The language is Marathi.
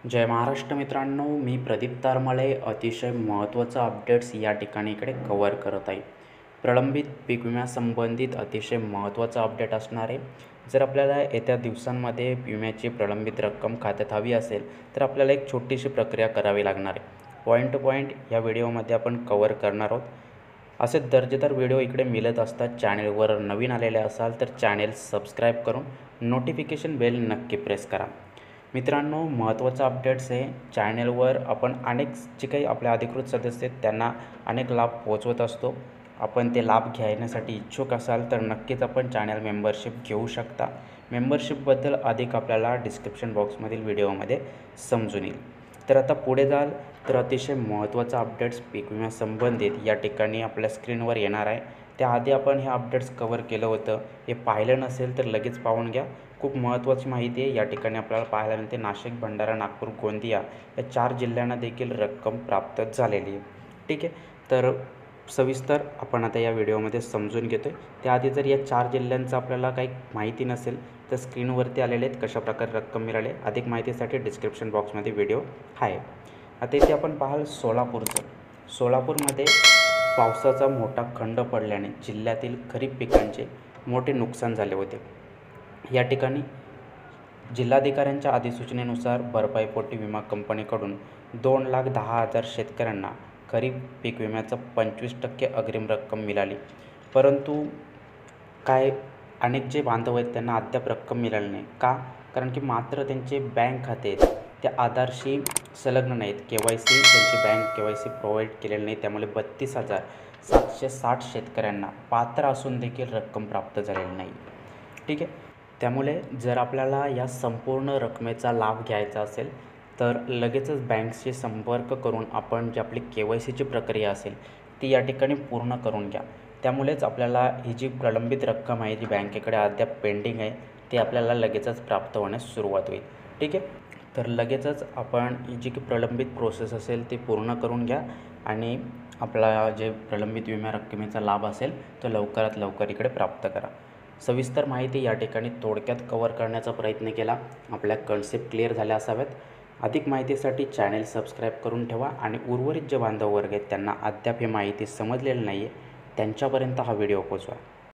जय महाराष्ट्र मित्रांनो, मी प्रदीप तारमाळे अतिशय महत्त्वाचं अपडेट्स या ठिकाणी इकडे कव्हर करत आहे. प्रलंबित पीक विम्यासंबंधित अतिशय महत्त्वाचं अपडेट असणार आहे. जर आपल्याला येत्या दिवसांमध्ये विम्याची प्रलंबित रक्कम खात्यात हवी असेल तर आपल्याला एक छोटीशी प्रक्रिया करावी लागणार आहे. पॉईंट टू पॉईंट या व्हिडिओमध्ये आपण कव्हर करणार आहोत. असे दर्जेदार व्हिडिओ इकडे मिळत असतात. चॅनेलवर नवीन आलेले असाल तर चॅनेल सबस्क्राईब करून नोटिफिकेशन बेल नक्की प्रेस करा. मित्रांनो, महत्त्वाचं अपडेट्स आहे. चॅनेलवर आपण अनेक जे काही आपले अधिकृत सदस्य आहेत त्यांना अनेक लाभ पोहोचवत असतो. आपण ते लाभ घेण्यासाठी इच्छुक असाल तर नक्कीच आपण चॅनल मेंबरशिप घेऊ शकता. मेंबरशिपबद्दल अधिक आपल्याला डिस्क्रिप्शन बॉक्समधील व्हिडिओमध्ये समजून येईल. तर आता पुढे जाल तर अतिशय महत्त्वाचं अपडेट्स पीक विम्यासंबंधित या ठिकाणी आपल्या स्क्रीनवर येणार आहे. त्याआधी आपण हे अपडेट्स कव्हर केलं होतं. हे पाहिलं नसेल तर लगेच पाहून घ्या. खूप महत्त्वाची माहिती आहे. या ठिकाणी आपल्याला पाहायला मिळते नाशिक, भंडारा, नागपूर, गोंदिया या 4 जिल्ह्यांना देखील रक्कम प्राप्त झालेली आहे. ठीक आहे, तर सविस्तर आपण आता या व्हिडिओमध्ये समजून घेतो आहे. त्याआधी जर या 4 जिल्ह्यांचं आपल्याला काही माहिती नसेल तर स्क्रीनवरती आलेले आहेत कशाप्रकारे रक्कम मिळाली. अधिक माहितीसाठी डिस्क्रिप्शन बॉक्समध्ये व्हिडिओ आहे. आता इथे आपण पाहाल सोलापूरमध्ये पावसाचा मोठा खंड पडल्याने जिल्ह्यातील खरीप पिकांचे मोठे नुकसान झाले होते. या ठिकाणी जिल्हाधिकाऱ्यांच्या अधिसूचनेनुसार भरपाईपोटी विमा कंपनीकडून 2,10,000 शेतकऱ्यांना खरीप पीक विम्याचं 25% अग्रिम रक्कम मिळाली. परंतु अनेक जे बांधव आहेत त्यांना अद्याप रक्कम मिळाली नाही. का? कारण की मात्र त्यांचे बँक खाते आहेत त्या आधारशी संलग्न नाहीत. KYC त्यांची बँक KYC प्रोव्हाइड केलेली नाही. त्यामुळे 32,760 शेतकऱ्यांना पात्र असून देखील रक्कम प्राप्त झालेली नाही. ठीक आहे, त्यामुळे जर आपल्याला या संपूर्ण रकमेचा लाभ घ्यायचा असेल तर लगेचच बँकशी संपर्क करून आपण जी आपली KYCची प्रक्रिया असेल ती या ठिकाणी पूर्ण करून घ्या. त्यामुळेच आपल्याला ही जी प्रलंबित रक्कम आहे जी बँकेकडे अद्याप पेंडिंग आहे ती आपल्याला लगेचच प्राप्त होण्यास सुरुवात होईल. ठीक आहे, तर लगेचच आपण ही जी की प्रलंबित प्रोसेस असेल ती पूर्ण करून घ्या आणि आपला जे प्रलंबित विमा रक्कमेचा लाभ असेल तो लवकरात लवकर इकडे प्राप्त करा. सविस्तर माहिती या ठिकाणी थोडक्यात कव्हर करण्याचा प्रयत्न केला. आपल्या कन्सेप्ट क्लिअर झाल्या असाव्यात. अधिक माहितीसाठी चॅनेल सबस्क्राईब करून ठेवा आणि उर्वरित जे बांधव वर्ग आहेत त्यांना अद्याप ही माहिती समजलेली नाही आहे त्यांच्यापर्यंत हा व्हिडिओ पोहोचवा.